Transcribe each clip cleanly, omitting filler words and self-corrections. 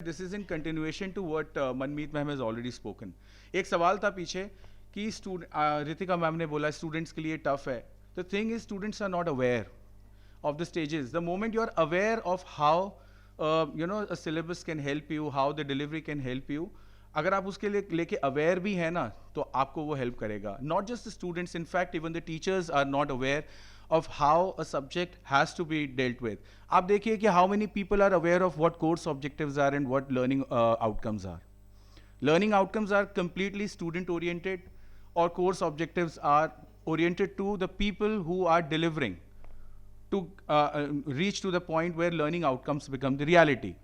This is in continuation to what Manmeet ma'am has already spoken. एक सवाल था पीछे कि रितिका मैम ने बोला स्टूडेंट्स के लिए टफ है. The thing is students are not aware of the stages. The moment you are aware of how a syllabus can help you, how the delivery can help you, अगर आप उसके लिए लेके अवेयर भी है ना तो आपको वो हेल्प करेगा. Not just the students, in fact even the teachers are not aware of how a subject has to be dealt with. आप देखिए कि how many people are aware of what course objectives are and what learning outcomes are. Learning outcomes are completely student oriented, or course objectives are oriented to the people who are delivering to reach to the point where learning outcomes become the reality.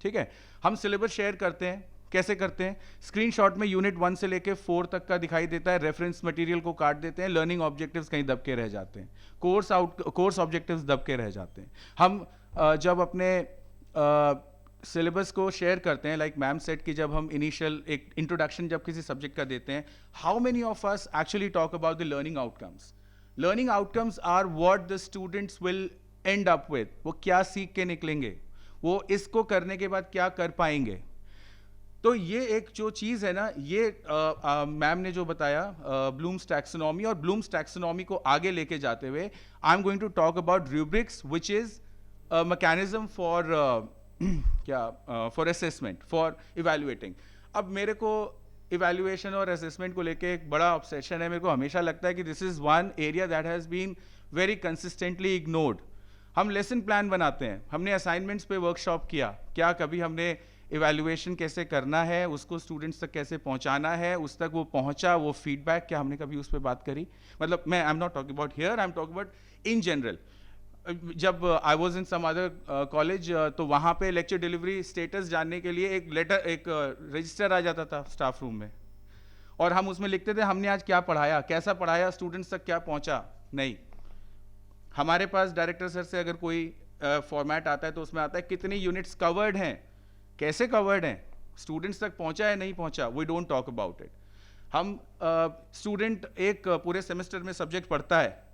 ठीक है, हम syllabus share करते हैं. कैसे करते हैं? Screenshot में unit 1 से लेके 4 तक का दिखाई देता है, रेफरेंस मटेरियल को काट देते हैं, लर्निंग ऑब्जेक्टिव्स कहीं दब के रह जाते हैं, कोर्स ऑब्जेक्टिव्स दब के रह जाते हैं. हम जब अपने सिलेबस को शेयर करते हैं, लाइक मैम सेट कि जब हम इनिशियल एक इंट्रोडक्शन जब किसी सब्जेक्ट का देते हैं, how many of us actually talk about the learning outcomes? Learning outcomes are what the students will end up with. वो क्या सीख के निकलेंगे, वो इसको करने के बाद क्या कर पाएंगे. तो ये एक जो चीज़ है ना, ये मैम ने जो बताया ब्लूम्स टैक्सोनॉमी, और ब्लूम्स टैक्सोनॉमी को आगे लेके जाते हुए I am going to talk about rubrics which is mechanism for for assessment, for evaluating. अब मेरे को इवैल्यूएशन और असेसमेंट को लेके एक बड़ा ऑब्सेशन है. मेरे को हमेशा लगता है कि this is one area that has been very consistently ignored. हम लेसन प्लान बनाते हैं, हमने असाइनमेंट्स पे वर्कशॉप किया, क्या कभी हमने इवैल्यूएशन कैसे करना है, उसको स्टूडेंट्स तक कैसे पहुंचाना है, उस तक वो पहुंचा, वो फीडबैक क्या हमने कभी उस पर बात करी? मतलब मैं I am not talking about here, I am talking about in general. जब I was in some other college, तो वहाँ पे लेक्चर डिलीवरी स्टेटस जानने के लिए एक लेटर, एक रजिस्टर आ जाता था स्टाफ रूम में, और हम उसमें लिखते थे हमने आज क्या पढ़ाया, कैसा पढ़ाया, स्टूडेंट्स तक क्या पहुँचा. नहीं, हमारे पास डायरेक्टर सर से अगर कोई फॉर्मेट आता है तो उसमें आता है कितनी यूनिट्स कवर्ड हैं, कैसे कवर्ड हैं, स्टूडेंट्स तक पहुंचा है नहीं पहुंचा. We don't talk about it. हम स्टूडेंट एक पूरे सेमेस्टर में सब्जेक्ट पढ़ता है,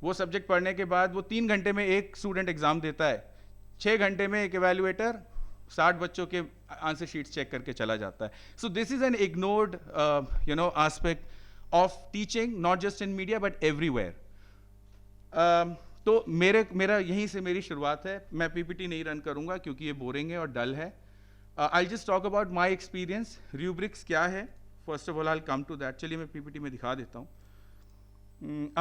वो सब्जेक्ट पढ़ने के बाद वो 3 घंटे में एक स्टूडेंट एग्जाम देता है, 6 घंटे में एक एवेल्युएटर 60 बच्चों के आंसर शीट्स चेक करके चला जाता है. So this is an ignored aspect of teaching, not just in media but everywhere. तो मेरा यहीं से मेरी शुरुआत है. मैं पीपीटी नहीं रन करूंगा क्योंकि ये बोरिंग है और डल है. I'll just talk about my experience. Rubrics क्या है? First of all, I'll come to that. चलिए मैं PPT में दिखा देता हूँ.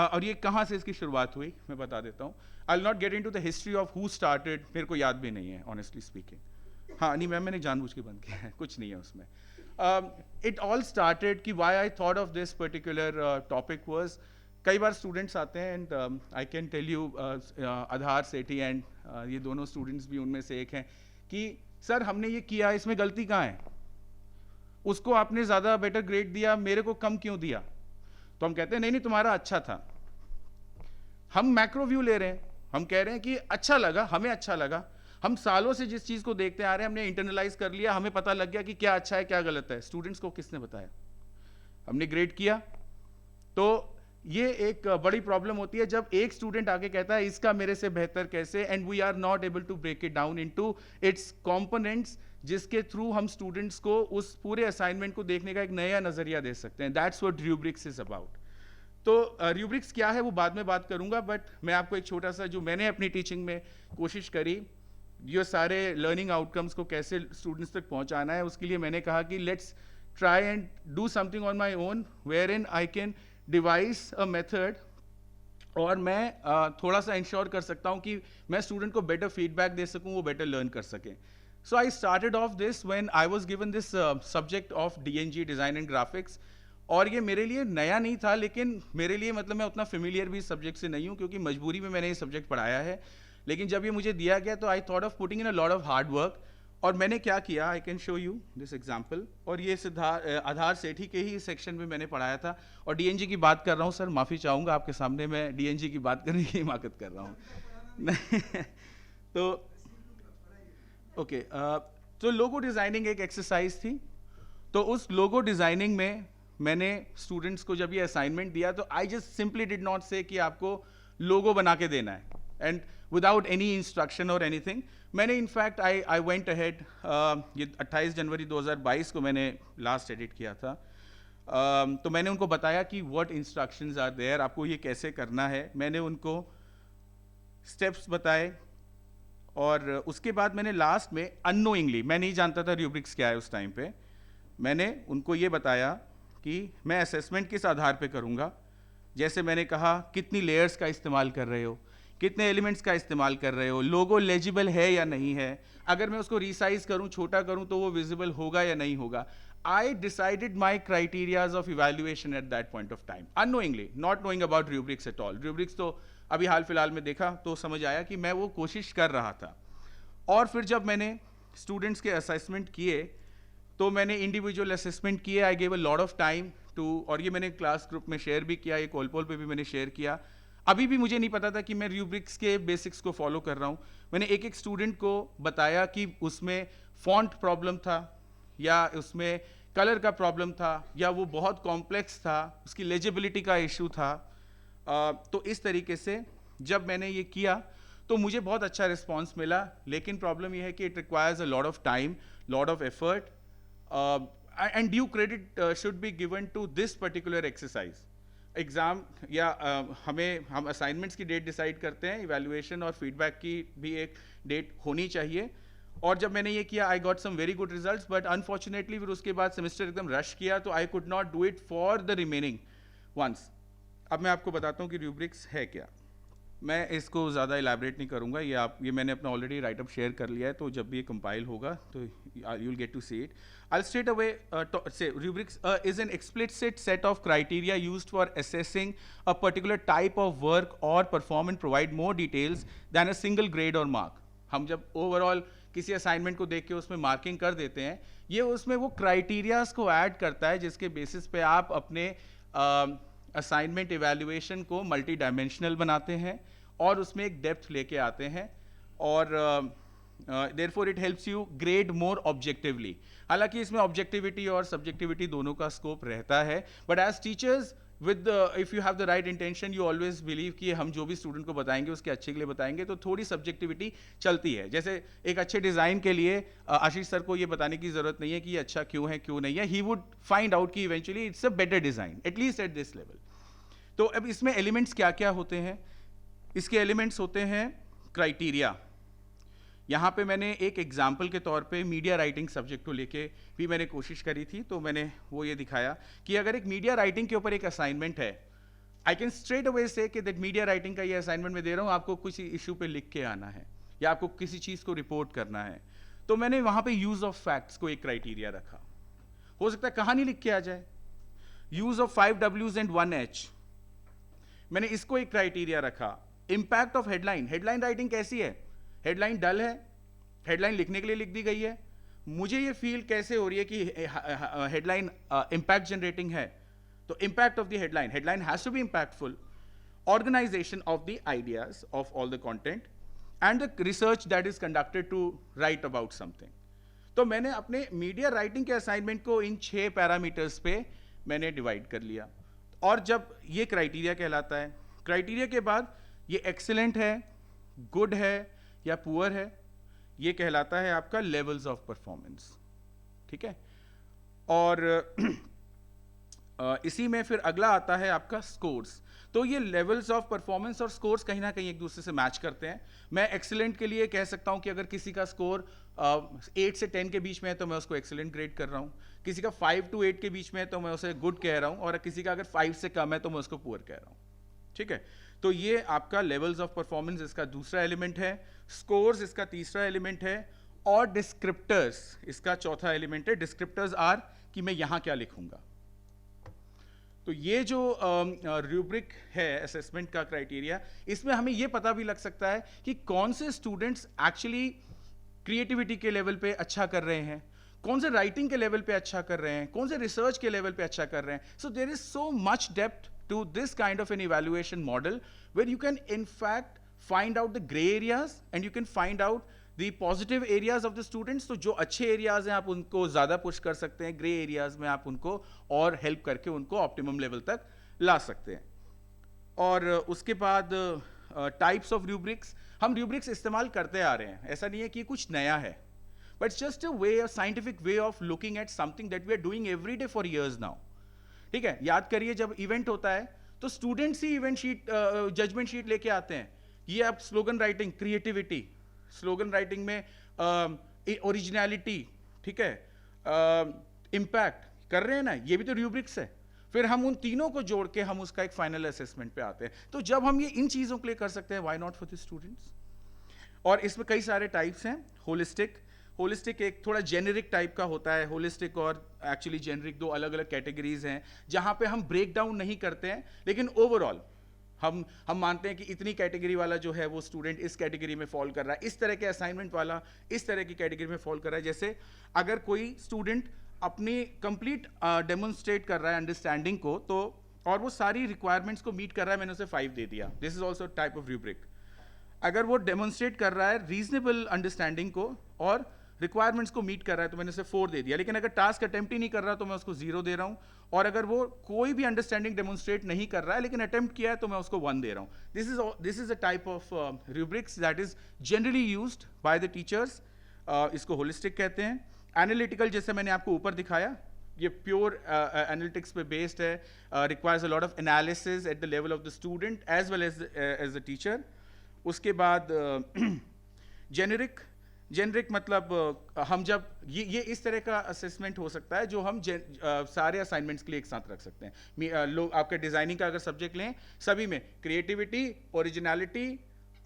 और ये कहाँ से इसकी शुरुआत हुई मैं बता देता हूँ. I'll not get into the history of who started. मेरे को याद भी नहीं है, honestly speaking. हाँ नहीं मैम, मैंने जानबूझ के बंद किया है, कुछ नहीं है उसमें. It all started कि why I thought of this particular topic was, कई बार स्टूडेंट्स आते हैं and I can tell you Aadhar Sethi and ये दोनों स्टूडेंट्स भी उनमें से एक हैं कि सर हमने ये किया, इसमें गलती कहाँ है, उसको आपने ज़्यादा बेटर ग्रेड दिया, मेरे को कम क्यों दिया. तो हम कहते हैं नहीं नहीं तुम्हारा अच्छा था. हम मैक्रो व्यू ले रहे हैं, हम कह रहे हैं कि अच्छा लगा, हमें अच्छा लगा, हम सालों से जिस चीज़ को देखते आ रहे हैं हमने इंटरनलाइज कर लिया, हमें पता लग गया कि क्या अच्छा है क्या गलत है. स्टूडेंट्स को किसने बताया? हमने ग्रेड किया. तो ये एक बड़ी प्रॉब्लम होती है जब एक स्टूडेंट आके कहता है इसका मेरे से बेहतर कैसे, and we are not able to break it down into its components, जिसके थ्रू हम स्टूडेंट्स को उस पूरे असाइनमेंट को देखने का एक नया नजरिया दे सकते हैं. That's what rubrics is about. तो रूब्रिक्स क्या है वो बाद में बात करूंगा, बट मैं आपको एक छोटा सा जो मैंने अपनी टीचिंग में कोशिश करी, ये सारे लर्निंग आउटकम्स को कैसे स्टूडेंट्स तक पहुंचाना है, उसके लिए मैंने कहा कि let's try and do something on my own wherein I can devise a method, और मैं थोड़ा सा इंश्योर कर सकता हूँ कि मैं स्टूडेंट को बेटर फीडबैक दे सकूँ, वो बेटर लर्न कर सकें. So I started off this when I was given this subject of DNG, design and graphics. और ये मेरे लिए नया नहीं था, लेकिन मेरे लिए मतलब मैं उतना फेमिलियर भी सब्जेक्ट से नहीं हूँ क्योंकि मजबूरी में मैंने ये सब्जेक्ट पढ़ाया है. लेकिन जब ये मुझे दिया गया तो I thought of putting in a lot of hard work. और मैंने क्या किया, I can show you this example. और ये आधार सेठी के ही सेक्शन में मैंने पढ़ाया था. और डीएनजी की बात कर रहा हूँ सर, माफ़ी चाहूँगा आपके सामने, मैं डीएनजी की बात करने की हिमाकत कर रहा हूँ. तो ओके, तो लोगो डिज़ाइनिंग एक एक्सरसाइज थी. तो उस लोगो डिज़ाइनिंग में मैंने स्टूडेंट्स को जब ये असाइनमेंट दिया तो I just simply did not से कि आपको लोगो बना के देना है. एंड विदाउट एनी इंस्ट्रक्शन और एनीथिंग। मैंने इनफैक्ट आई वेंट अहेड, ये 28 जनवरी 2022 को मैंने लास्ट एडिट किया था। तो मैंने उनको बताया कि व्हाट इंस्ट्रक्शंस आर देयर, आपको ये कैसे करना है। मैंने उनको स्टेप्स बताए और उसके बाद मैंने लास्ट में अननोइंगली, मैं नहीं जानता था रूब्रिक्स क्या है उस टाइम पे, मैंने उनको ये बताया कि मैं असेसमेंट किस आधार पे करूँगा। जैसे मैंने कहा कितनी लेयर्स का इस्तेमाल कर रहे हो, कितने एलिमेंट्स का इस्तेमाल कर रहे हो, लोगो लेजिबल है या नहीं है, अगर मैं उसको रिसाइज करूं, छोटा करूं तो वो विजिबल होगा या नहीं होगा। I decided my criterias of evaluation at that point of time, unknowingly, not knowing about rubrics at all. Rubrics तो अभी हाल फिलहाल में देखा तो समझ आया कि मैं वो कोशिश कर रहा था। और फिर जब मैंने स्टूडेंट्स के असेसमेंट किए तो मैंने इंडिविजुअल असेसमेंट किए, I gave a lot of time to, और ये मैंने क्लास ग्रुप में शेयर भी किया, ये कॉलपोल पे भी मैंने शेयर किया। अभी भी मुझे नहीं पता था कि मैं रूब्रिक्स के बेसिक्स को फॉलो कर रहा हूँ। मैंने एक एक स्टूडेंट को बताया कि उसमें फॉन्ट प्रॉब्लम था, या उसमें कलर का प्रॉब्लम था, या वो बहुत कॉम्प्लेक्स था, उसकी लेजिबिलिटी का इशू था। तो इस तरीके से जब मैंने ये किया तो मुझे बहुत अच्छा रिस्पॉन्स मिला। लेकिन प्रॉब्लम ये है कि it requires a lot of time, lot of effort, and due credit should be given to this particular exercise. Exam या हम असाइनमेंट्स की डेट डिसाइड करते हैं, इवैल्यूएशन और फीडबैक की भी एक डेट होनी चाहिए। और जब मैंने ये किया I got some very good results, but unfortunately फिर उसके बाद सेमेस्टर एकदम रश किया तो I could not do it for the remaining ones. अब मैं आपको बताता हूँ कि रूब्रिक्स है क्या। मैं इसको ज़्यादा इलैबोरेट नहीं करूँगा, ये मैंने अपना ऑलरेडी राइटअप शेयर कर लिया है, तो जब भी ये कंपाइल होगा तो you'll get to see it. I'll straight away say rubrics is an explicit set of criteria used for assessing a particular type of work or perform and provide more details than a single grade or mark. हम जब overall किसी assignment को देख के उसमें marking कर देते हैं, ये उसमें वो क्राइटेरियाज को ऐड करता है जिसके बेसिस पे आप अपने असाइनमेंट इवैल्यूएशन को मल्टी डायमेंशनल बनाते हैं और उसमें एक डेप्थ लेके आते हैं, और therefore it helps you grade more objectively. हालांकि इसमें ऑब्जेक्टिविटी और सब्जेक्टिविटी दोनों का स्कोप रहता है, but as teachers with if you have the right intention you always believe कि हम जो भी स्टूडेंट को बताएंगे उसके अच्छे के लिए बताएंगे, तो थोड़ी सब्जेक्टिविटी चलती है। जैसे एक अच्छे डिज़ाइन के लिए आशीष सर को ये बताने की ज़रूरत नहीं है कि ये अच्छा क्यों है क्यों नहीं है, ही वुड फाइंड आउट कि eventually it's a better design at least at this level. तो अब इसमें एलिमेंट्स क्या क्या होते हैं, इसके एलिमेंट्स होते हैं क्राइटेरिया। यहाँ पे मैंने एक एग्जाम्पल के तौर पे मीडिया राइटिंग सब्जेक्ट को लेके भी मैंने कोशिश करी थी, तो मैंने वो ये दिखाया कि अगर एक मीडिया राइटिंग के ऊपर एक असाइनमेंट है, आई कैन स्ट्रेट अवे से कि दैट मीडिया राइटिंग का ये असाइनमेंट मैं दे रहा हूँ, आपको किसी इशू पे लिख के आना है या आपको किसी चीज़ को रिपोर्ट करना है। तो मैंने वहाँ पे यूज ऑफ फैक्ट्स को एक क्राइटेरिया रखा। हो सकता है कहानी लिख के आ जाए, use of 5 W's and 1 H, मैंने इसको एक क्राइटेरिया रखा। Impact of headline, headline writing कैसी है, हेडलाइन डल है, हेडलाइन लिखने के लिए लिख दी गई है, मुझे ये फील कैसे हो रही है कि हेडलाइन इंपैक्ट जनरेटिंग है, तो impact of the headline, headline has to be impactful, organisation of the ideas of all the content and the research that is conducted to write about something. तो मैंने अपने मीडिया राइटिंग के assignment को इन 6 parameters पे मैंने divide कर लिया, और जब ये क्राइटेरिया कहलाता है, क्राइटेरिया के बाद ये एक्सीलेंट है, गुड है या पुअर है, ये कहलाता है आपका लेवल्स ऑफ परफॉर्मेंस। ठीक है, और इसी में फिर अगला आता है आपका स्कोर्स। तो ये लेवल्स ऑफ परफॉर्मेंस और स्कोर्स कहीं ना कहीं एक दूसरे से मैच करते हैं। मैं एक्सीलेंट के लिए कह सकता हूं कि अगर किसी का स्कोर 8 से 10 के बीच में है तो मैं उसको एक्सीलेंट ग्रेड कर रहा हूं, किसी का 5 to 8 के बीच में है तो मैं उसे गुड कह रहा हूं, और किसी का अगर 5 से कम है तो मैं उसको पुअर कह रहा हूं। ठीक है, तो ये आपका लेवल्स ऑफ परफॉर्मेंस इसका दूसरा एलिमेंट है, स्कोर्स इसका तीसरा एलिमेंट है, और डिस्क्रिप्टर्स इसका चौथा एलिमेंट है। डिस्क्रिप्टर्स आर कि मैं यहां क्या लिखूंगा। तो ये जो रूब्रिक है असेसमेंट का क्राइटेरिया, इसमें हमें ये पता भी लग सकता है कि कौन से स्टूडेंट्स एक्चुअली क्रिएटिविटी के लेवल पे अच्छा कर रहे हैं, कौन से राइटिंग के लेवल पे अच्छा कर रहे हैं, कौन से रिसर्च के लेवल पे अच्छा कर रहे हैं। So there is so much depth to this kind of an evaluation model where you can in fact find out the gray areas and you can find out the positive areas of the students. तो जो अच्छे areas हैं आप उनको ज़्यादा push कर सकते हैं, gray areas में आप उनको और help करके उनको optimum level तक ला सकते हैं। और उसके बाद types of rubrics, हम rubrics इस्तेमाल करते आ रहे हैं, ऐसा नहीं है कि कुछ नया है, but it's just a way, a scientific way of looking at something that we are doing every day for years now. ठीक है, याद करिए जब इवेंट होता है तो स्टूडेंट्स ही इवेंट शीट, जजमेंट शीट लेके आते हैं, ये आप slogan writing, creativity, slogan writing में ओरिजिनलिटी, ठीक है, इम्पैक्ट कर रहे हैं ना, ये भी तो रूब्रिक्स है। फिर हम उन तीनों को जोड़ के हम उसका एक फाइनल असेसमेंट पे आते हैं। तो जब हम ये इन चीज़ों के लिए कर सकते हैं, why not for the students. और इसमें कई सारे टाइप्स हैं। होलिस्टिक एक थोड़ा जेनेरिक टाइप का होता है। होलिस्टिक और एक्चुअली जेनेरिक दो अलग अलग कैटेगरीज हैं, जहाँ पे हम ब्रेक डाउन नहीं करते हैं, लेकिन ओवरऑल हम मानते हैं कि इतनी कैटेगरी वाला जो है वो स्टूडेंट इस कैटेगरी में फॉल कर रहा है, इस तरह के असाइनमेंट वाला इस तरह की कैटेगरी में फॉल कर रहा है। जैसे अगर कोई स्टूडेंट अपनी कंप्लीट डेमोन्स्ट्रेट कर रहा है अंडरस्टैंडिंग को, तो और वो सारी रिक्वायरमेंट्स को मीट कर रहा है, मैंने उसे 5 दे दिया, this is also type of rubric. अगर वो डेमोन्स्ट्रेट कर रहा है रीजनेबल अंडरस्टैंडिंग को और रिक्वायरमेंट्स को मीट कर रहा है, तो मैंने उसे 4 दे दिया। लेकिन अगर टास्क अटेम्प्ट ही नहीं कर रहा तो मैं उसको 0 दे रहा हूँ, और अगर वो कोई भी अंडरस्टैंडिंग डेमोन्स्ट्रेट नहीं कर रहा है लेकिन अटेम्प्ट किया है तो मैं उसको 1 दे रहा हूँ। This is a type of rubrics that is generally used by the teachers. इसको होलिस्टिक कहते हैं। एनालिटिकल, जैसे मैंने आपको ऊपर दिखाया, ये प्योर एनालिटिक्स पे बेस्ड है, requires a lot of analysis at the level of the student as well as the teacher. उसके बाद जेनरिक मतलब हम जब ये इस तरह का असेसमेंट हो सकता है जो हम सारे असाइनमेंट्स के लिए एक साथ रख सकते हैं। लोग आपके डिजाइनिंग का अगर सब्जेक्ट लें, सभी में क्रिएटिविटी, ओरिजिनलिटी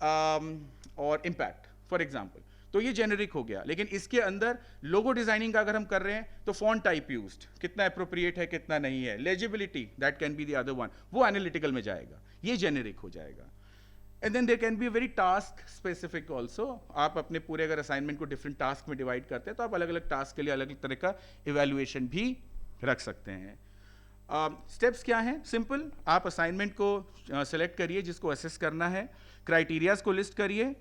और इम्पैक्ट फॉर एग्जांपल, तो ये जेनरिक हो गया। लेकिन इसके अंदर लोगो डिजाइनिंग का अगर हम कर रहे हैं तो फॉन्ट टाइप यूज्ड कितना अप्रोप्रिएट है कितना नहीं है, legibility that can be the other one, वो एनालिटिकल में जाएगा, ये जेनरिक हो जाएगा। And then there can be a very task specific also. आप अपने पूरे अगर असाइनमेंट को डिफरेंट टास्क में डिवाइड करते हैं तो आप अलग अलग टास्क के लिए अलग अलग तरह का इवेल्युएशन भी रख सकते हैं। स्टेप्स क्या हैं? सिंपल, आप असाइनमेंट को सेलेक्ट करिए जिसको असेस करना है, क्राइटेरियाज को लिस्ट करिए,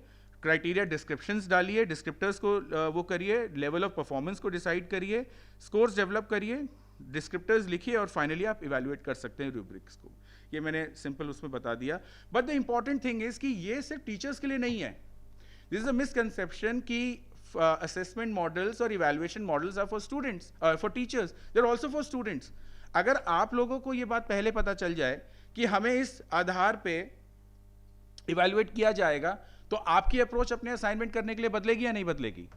क्राइटेरिया डिस्क्रिप्शंस डालिए, डिस्क्रिप्टर्स को वो करिए, लेवल ऑफ परफॉर्मेंस को डिसाइड करिए, स्कोर्स डेवलप करिए, डिस्क्रिप्टर्स लिखिए और फाइनली आप इवैल्यूएट कर सकते हैं रूब्रिक्स को। ये मैंने सिंपल उसमें बता दिया। But the important thing is कि ये सिर्फ टीचर्स के लिए नहीं है। दिस इज अ मिसकंसेप्शन कि असेसमेंट मॉडल्स और evaluation models are for students, for teachers, they are also for students. अगर आप लोगों को ये बात पहले पता चल जाए कि हमें इस आधार पे इवैल्यूएट किया जाएगा, तो आपकी अप्रोच अपने असाइनमेंट करने के लिए बदलेगी या नहीं बदलेगी?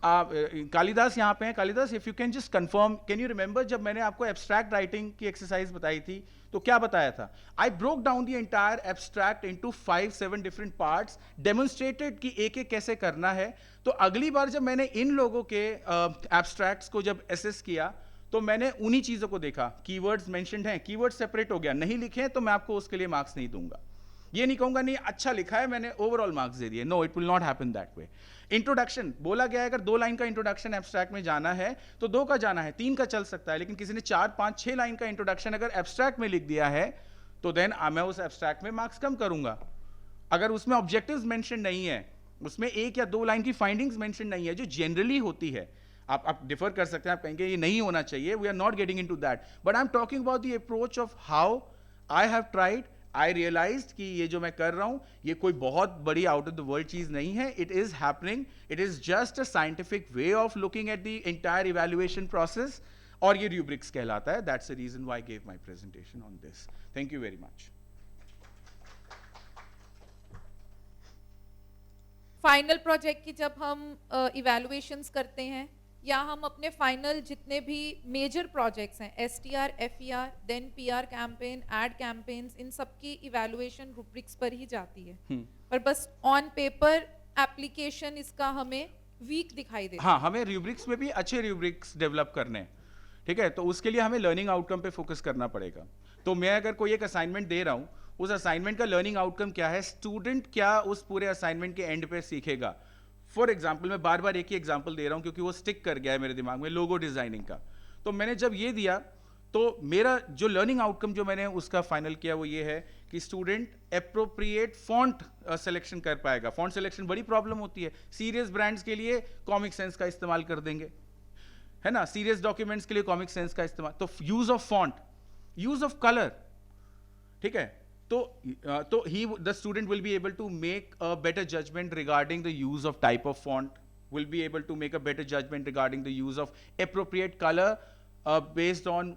कालिदास यहाँ पे हैं। Kalidas, if you can just confirm, can you remember जब मैंने आपको एब्स्ट्रैक्ट राइटिंग की एक्सरसाइज बताई थी तो क्या बताया था? I broke down the entire abstract into 5-7 different parts, demonstrated कि एक एक कैसे करना है। तो अगली बार जब मैंने इन लोगों के एब्स्ट्रैक्ट्स को जब एसेस किया तो मैंने उन्हीं चीजों को देखा। कीवर्ड्स मेंशन्ड हैं, कीवर्ड सेपरेट हो गया, नहीं लिखे हैं तो मैं आपको उसके लिए मार्क्स नहीं दूंगा। ये नहीं कहूंगा नहीं अच्छा लिखा है मैंने ओवरऑल मार्क्स दे दिए, no, it will not happen that way. Introduction बोला गया है, अगर 2 लाइन का इंट्रोडक्शन एब्स्ट्रैक्ट में जाना है तो 2 का जाना है, 3 का चल सकता है। लेकिन किसी ने 4-5-6 लाइन का इंट्रोडक्शन अगर एब्स्ट्रैक्ट में लिख दिया है तो देन मैं उस एब्स्ट्रैक्ट में मार्क्स कम करूंगा। अगर उसमें ऑब्जेक्टिव्स मेंशन नहीं है, उसमें 1 या 2 लाइन की फाइंडिंग्स मेंशन नहीं है जो जनरली होती है, आप डिफर कर सकते हैं, आप कहेंगे ये नहीं होना चाहिए, we are not getting into that, but I am talking about the approach of how I have tried. I realised कि ये जो मैं कर रहा हूं ये कोई बहुत बड़ी आउट ऑफ द वर्ल्ड चीज नहीं है, it is happening, it is just a scientific way of looking at the entire evaluation process, और ये रूब्रिक्स कहलाता है। That's the reason why I gave my presentation on this. Thank you very much. Final project की जब हम evaluations करते हैं या हम अपने फाइनल जितने भी मेजर प्रोजेक्ट्स हैं, STR, FER, then PR campaign, ad campaigns, इन सब की इवैल्यूएशन रूब्रिक्स पर ही जाती है। पर बस ऑन पेपर एप्लीकेशन इसका हमें वीक दिखाई देता है। हाँ, हमें रूब्रिक्स में भी अच्छे रूब्रिक्स डेवलप करने हैं, ठीक है, तो उसके लिए हमें लर्निंग आउटकम पे फोकस करना पड़ेगा। तो मैं अगर कोई एक असाइनमेंट दे रहा हूँ, उस असाइनमेंट का लर्निंग आउटकम क्या है, स्टूडेंट क्या उस पूरे असाइनमेंट के एंड पे सीखेगा। फॉर एग्जाम्पल, मैं बार बार एक ही एग्जाम्पल दे रहा हूं क्योंकि वो स्टिक कर गया है मेरे दिमाग में, लोगो डिजाइनिंग का। तो मैंने जब ये दिया तो मेरा जो लर्निंग आउटकम जो मैंने उसका फाइनल किया वो ये है कि स्टूडेंट एप्रोप्रिएट फॉन्ट सिलेक्शन कर पाएगा। फॉन्ट सिलेक्शन बड़ी प्रॉब्लम होती है। सीरियस ब्रांड्स के लिए कॉमिक सेंस का इस्तेमाल कर देंगे, है ना, सीरियस डॉक्यूमेंट्स के लिए कॉमिक सेंस का इस्तेमाल। तो use of font, use of colour, ठीक है, तो the student will be able to make a better judgment regarding the use of type of font, will be able to make a better judgment regarding the use of appropriate color based on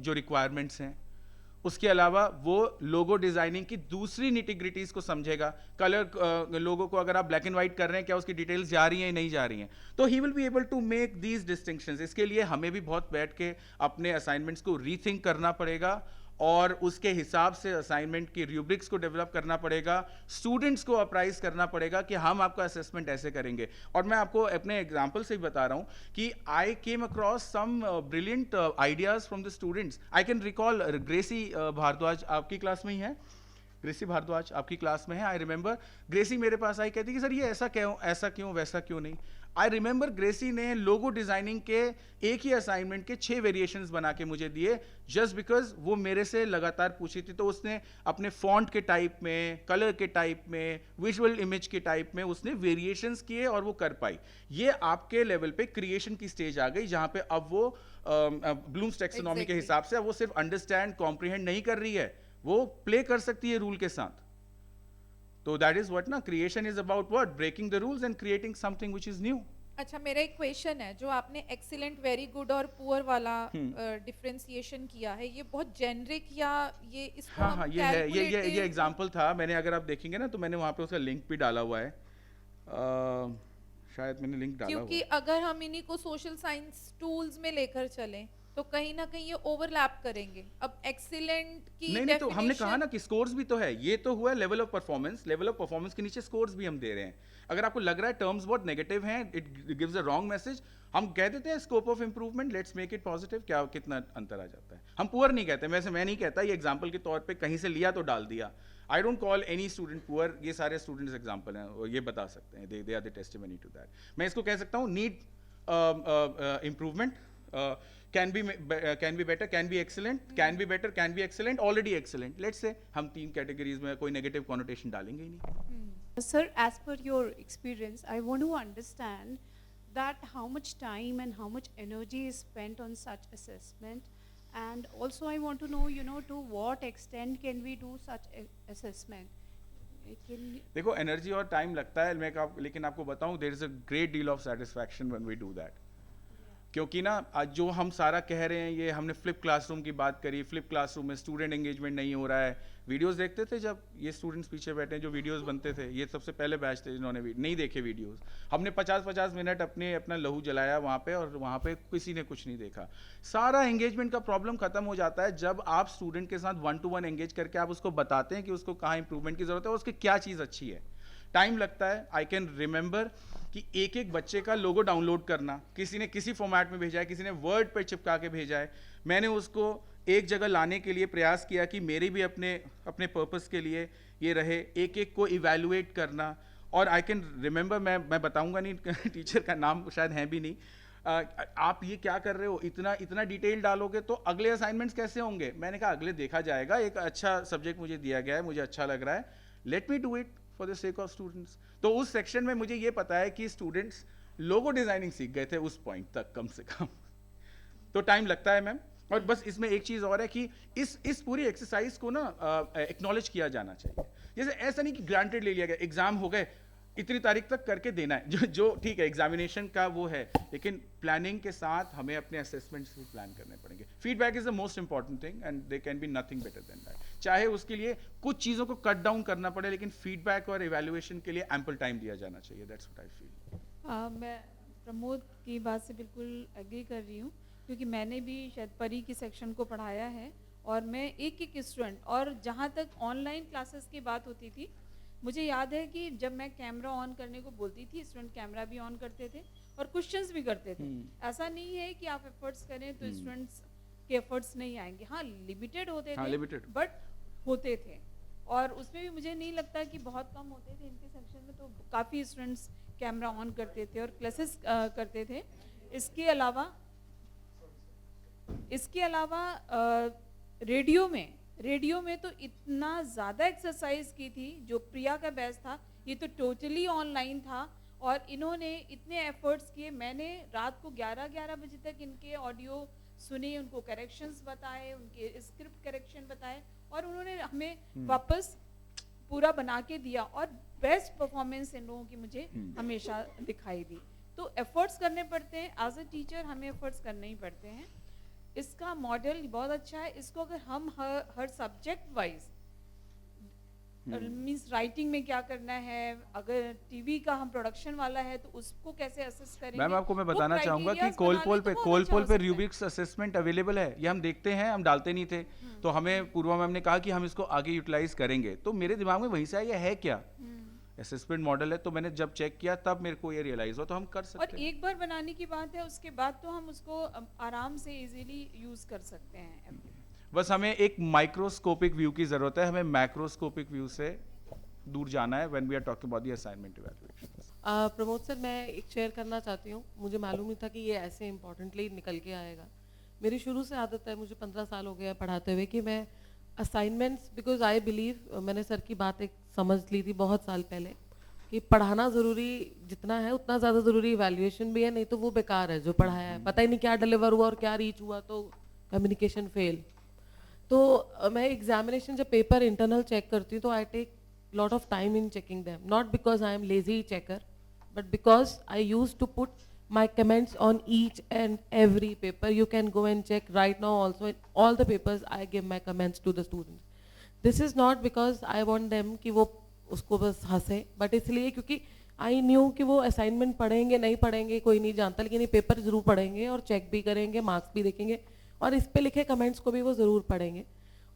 जो requirements हैं. उसके अलावा वो logo designing की दूसरी nitty-gritties को समझेगा. Colour लोगो को अगर आप ब्लैक एंड व्हाइट कर रहे हैं, क्या उसकी डिटेल्स जा रही हैं नहीं जा रही हैं, तो he will be able to make these distinctions. इसके लिए हमें भी बहुत बैठ के अपने असाइनमेंट्स को रीथिंक करना पड़ेगा और उसके हिसाब से असाइनमेंट की रूब्रिक्स को डेवलप करना पड़ेगा. स्टूडेंट्स को अप्राइज करना पड़ेगा कि हम आपका असेसमेंट ऐसे करेंगे. और मैं आपको अपने एग्जांपल से ही बता रहा हूं कि I came across some brilliant ideas from the students. I can recall Gracy Bhardwaj, आपकी क्लास में ही है, ग्रेसी भारद्वाज आपकी क्लास में है. आई रिमेंबर ग्रेसी मेरे पास आई, कहती कि सर ये ऐसा क्यों वैसा क्यों नहीं. आई रिमेंबर ग्रेसी ने लोगो डिजाइनिंग के एक ही असाइनमेंट के 6 वेरिएशंस बना के मुझे दिए, जस्ट बिकॉज वो मेरे से लगातार पूछी थी. तो उसने अपने फॉन्ट के टाइप में, कलर के टाइप में, विजुअल इमेज के टाइप में उसने वेरिएशंस किए और वो कर पाई. ये आपके लेवल पे क्रिएशन की स्टेज आ गई, जहां पे अब वो ब्लूम्स टैक्सोनॉमी के हिसाब से वो सिर्फ अंडरस्टैंड कॉम्प्रिहेंड नहीं कर रही है, वो प्ले कर सकती है रूल के साथ. तो दैट इज व्हाट ना, creation is about what, breaking the rules and creating something which is new. अच्छा, मेरा एक क्वेश्चन है, जो आपने एक्सीलेंट, वेरी गुड और पुअर वाला डिफरेंशिएशन किया है, ये बहुत जेनरिक या ये इसको हाँ हम हाँ, ये है, ये calculative- एग्जांपल था. मैंने, अगर आप देखेंगे ना तो मैंने वहां पे उसका लिंक भी डाला हुआ है. शायद मैंने लिंक डाला हुआ क्योंकि है. अगर हम इन्हीं को सोशल साइंस टूल्स में लेकर चलें तो कहीं ना कहीं ये ओवरलैप करेंगे. अब एक्सीलेंट की नहीं तो हमने कहा definition- ना कि स्कोर्स भी तो है. ये तो हुआ level of performance, level of performance के नीचे स्कोर्स भी हम दे रहे हैं. अगर आपको लग रहा है टर्म्स बहुत नेगेटिव हैं, it gives a wrong message, हम कह देते हैं scope of improvement, let's make it positive. क्या कितना अंतर आ जाता है. हम पुअर नहीं कहते, वैसे मैं नहीं कहता, ये एग्जांपल के तौर पे कहीं से लिया तो डाल दिया. I don't call any student poor. ये सारे स्टूडेंट्स एग्जांपल हैं और ये बता सकते हैं, they are the testimony to that. मैं इसको कह सकता हूँ need improvement, can be better, can be excellent, can be better, can be excellent, already excellent. Let's say हम 3 कैटेगरीज में कोई नेगेटिव कॉनोटेशन डालेंगे ही नहीं. Sir, as per your experience, I want to understand that how much time and how much energy is spent on such assessment, and also I want to know, to what extent can we do such assessment? देखो, energy और time लगता है, लेकिन आपको बताऊं, there is a great deal of satisfaction when we do that. क्योंकि ना आज जो हम सारा कह रहे हैं, ये हमने फ्लिप क्लासरूम की बात करी. फ्लिप क्लासरूम में स्टूडेंट एंगेजमेंट नहीं हो रहा है. वीडियोस देखते थे जब ये स्टूडेंट्स पीछे बैठे हैं, जो वीडियोस बनते थे, ये सबसे पहले बैच थे जिन्होंने नहीं देखे वीडियोस. हमने 50-50 मिनट अपना लहू जलाया वहाँ पे, और वहाँ पे किसी ने कुछ नहीं देखा. सारा एंगेजमेंट का प्रॉब्लम खत्म हो जाता है जब आप स्टूडेंट के साथ 1-to-1 एंगेज करके आप उसको बताते हैं कि उसको कहाँ इंप्रूवमेंट की जरूरत है और उसकी क्या चीज़ अच्छी है. टाइम लगता है. आई कैन रिमेंबर कि एक बच्चे का लोगो डाउनलोड करना, किसी ने किसी फॉर्मेट में भेजा है, किसी ने वर्ड पे चिपका के भेजा है. मैंने उसको एक जगह लाने के लिए प्रयास किया कि मेरी भी अपने पर्पस के लिए ये रहे, एक को इवैल्यूएट करना. और आई कैन रिमेंबर, मैं बताऊंगा नहीं टीचर का नाम शायद है भी नहीं, आप ये क्या कर रहे हो, इतना डिटेल डालोगे तो अगले असाइनमेंट्स कैसे होंगे. मैंने कहा अगले देखा जाएगा, एक अच्छा सब्जेक्ट मुझे दिया गया है, मुझे अच्छा लग रहा है, let me do it for the sake of students. तो उस सेक्शन में मुझे ये पता है कि स्टूडेंट्स लोगो डिजाइनिंग सीख गए थे उस पॉइंट तक कम से कम. तो टाइम लगता है मैम. और बस इसमें एक चीज और है कि इस पूरी एक्सरसाइज को ना एक्नॉलेज किया जाना चाहिए. जैसे ऐसा नहीं कि ग्रांटेड ले लिया गया, एग्जाम हो गए, इतनी तारीख तक करके देना है, जो ठीक है एग्जामिनेशन का वो है, लेकिन प्लानिंग के साथ हमें अपने असेसमेंट्स भी प्लान करने पड़ेंगे. Feedback is the most important thing and they can be nothing better than that. चाहे उसके लिए कुछ चीज़ों को कट डाउन करना पड़े, लेकिन फीडबैक और इवैल्यूएशन के लिए एम्पल टाइम दिया जाना चाहिए. That's what I feel. मैं प्रमोद की बात से बिल्कुल एग्री कर रही हूँ, क्योंकि मैंने भी शायद परी की सेक्शन को पढ़ाया है, और मैं एक स्टूडेंट, और जहाँ तक ऑनलाइन क्लासेस की बात होती थी, मुझे याद है कि जब मैं कैमरा ऑन करने को बोलती थी, स्टूडेंट कैमरा भी ऑन करते थे और क्वेश्चंस भी करते थे. ऐसा नहीं है कि आप एफर्ट्स करें तो स्टूडेंट्स के एफर्ट्स नहीं आएंगे. हाँ, लिमिटेड होते थे, बट होते थे. और उसमें भी मुझे नहीं लगता कि बहुत कम होते थे. इनके सेक्शन में तो काफ़ी स्टूडेंट्स कैमरा ऑन करते थे और क्लासेस करते थे. इसके अलावा रेडियो में तो इतना ज़्यादा एक्सरसाइज की थी. जो प्रिया का बैच था, ये तो टोटली ऑनलाइन था, और इन्होंने इतने एफर्ट्स किए. मैंने रात को 11 बजे तक इनके ऑडियो सुने, उनको करेक्शंस बताए, उनके स्क्रिप्ट करेक्शन बताए, और उन्होंने हमें वापस पूरा बना के दिया, और बेस्ट परफॉर्मेंस इन लोगों की मुझे हमेशा दिखाई दी। तो एफर्ट्स करने पड़ते हैं, एज अ टीचर हमें एफर्ट्स करने ही पड़ते हैं। इसका मॉडल बहुत अच्छा है, इसको अगर हम हर सब्जेक्ट वाइज मीन्स राइटिंग में क्या करना है, अगर टीवी का हम प्रोडक्शन वाला है तो उसको कैसे असेस करेंगे। मैम आपको मैं वो बताना चाहूंगा कि criterias कोलपोल बना ले पे तो बहुत अच्छा हो सकता है। रूबिक्स असेसमेंट अवेलेबल है, ये हम देखते हैं, हम डालते नहीं थे, तो हमें पूर्वा मैम ने कहा कि हम इसको आगे यूटिलाइज करेंगे, तो मेरे दिमाग में वहीं से आया, ये है क्या असेसमेंट मॉडल है, तो मैंने जब चेक किया तब मेरे को ये रियलाइज हुआ, तो हम कर और सकते हैं। एक बार बनाने की बात है, उसके बाद तो हम उसको आराम से इजीली यूज कर सकते हैं। बस हमें एक माइक्रोस्कोपिक व्यू की जरूरत है, हमें मैक्रोस्कोपिक व्यू से दूर जाना है when we are talking about the assignment evaluation. Pramod sir, मैं एक शेयर करना चाहती हूँ। मुझे मालूम नहीं था कि ये ऐसे इम्पोर्टेंटली निकल के आएगा। मेरी शुरू से आदत है, मुझे 15 साल हो गया पढ़ाते हुए, कि मैं असाइनमेंट्स, बिकॉज आई बिलीव, मैंने सर की बात एक समझ ली थी बहुत साल पहले, कि पढ़ाना ज़रूरी जितना है उतना ज़्यादा ज़रूरी इवैल्यूएशन भी है, नहीं तो वो बेकार है जो पढ़ाया है, पता ही नहीं क्या डिलीवर हुआ और क्या रीच हुआ, तो कम्युनिकेशन फेल। तो मैं एग्जामिनेशन जब पेपर इंटरनल चेक करती हूँ, तो I take lot of time in checking them, not because I am lazy checker, but because I used to put my comments on each and every paper. You can go and check right now also, in all the papers I give my comments to the students. This is not because I want them कि वो उसको बस हंसे, but इसलिए क्योंकि I knew कि वो assignment पढ़ेंगे नहीं पढ़ेंगे कोई नहीं जानता, लेकिन ये पेपर जरूर पढ़ेंगे और चेक भी करेंगे, मार्क्स भी देखेंगे, और इस पे लिखे कमेंट्स को भी वो ज़रूर पढ़ेंगे।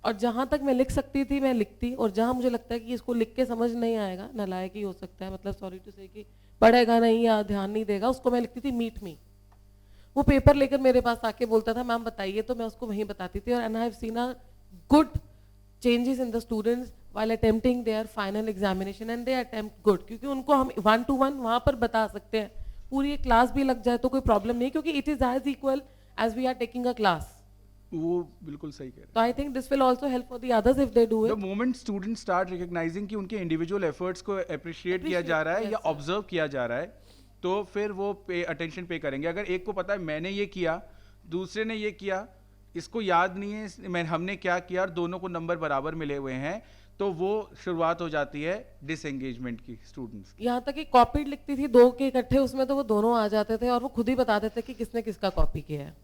और जहाँ तक मैं लिख सकती थी मैं लिखती, और जहाँ मुझे लगता है कि इसको लिख के समझ नहीं आएगा, नालायक ही हो सकता है, मतलब सॉरी टू से, कि पढ़ेगा नहीं या ध्यान नहीं देगा, उसको मैं लिखती थी मीट मी। वो पेपर लेकर मेरे पास आके बोलता था मैम बताइए, तो मैं उसको वहीं बताती थी। और and I have seen a good changes in the students while attempting there final examination, and they attempt good, क्योंकि उनको हम 1 to 1 वहाँ पर बता सकते हैं। पूरी एक क्लास भी लग जाए तो कोई प्रॉब्लम नहीं, क्योंकि it is as equal as we are taking a class. वो बिल्कुल सही कह रहे हैं। तो I think this will also help for the others if they do the it. Moment student start recognising कि उनके इंडिविजुअल एफर्ट्स को अप्रिशिएट किया जा रहा है yes, या sir. ऑब्जर्व किया जा रहा है, तो फिर वो अटेंशन पे करेंगे। अगर एक को पता है मैंने ये किया, दूसरे ने ये किया, इसको याद नहीं है मैं हमने क्या किया, और दोनों को नंबर बराबर मिले हुए हैं, तो वो शुरुआत हो जाती है डिसएंगेजमेंट की स्टूडेंट्स की। यहाँ तक कि कॉपी लिखती थी 2 के इकट्ठे, उसमें तो वो दोनों आ जाते थे और वो खुद ही बता देते कि किसने किसका कॉपी किया है।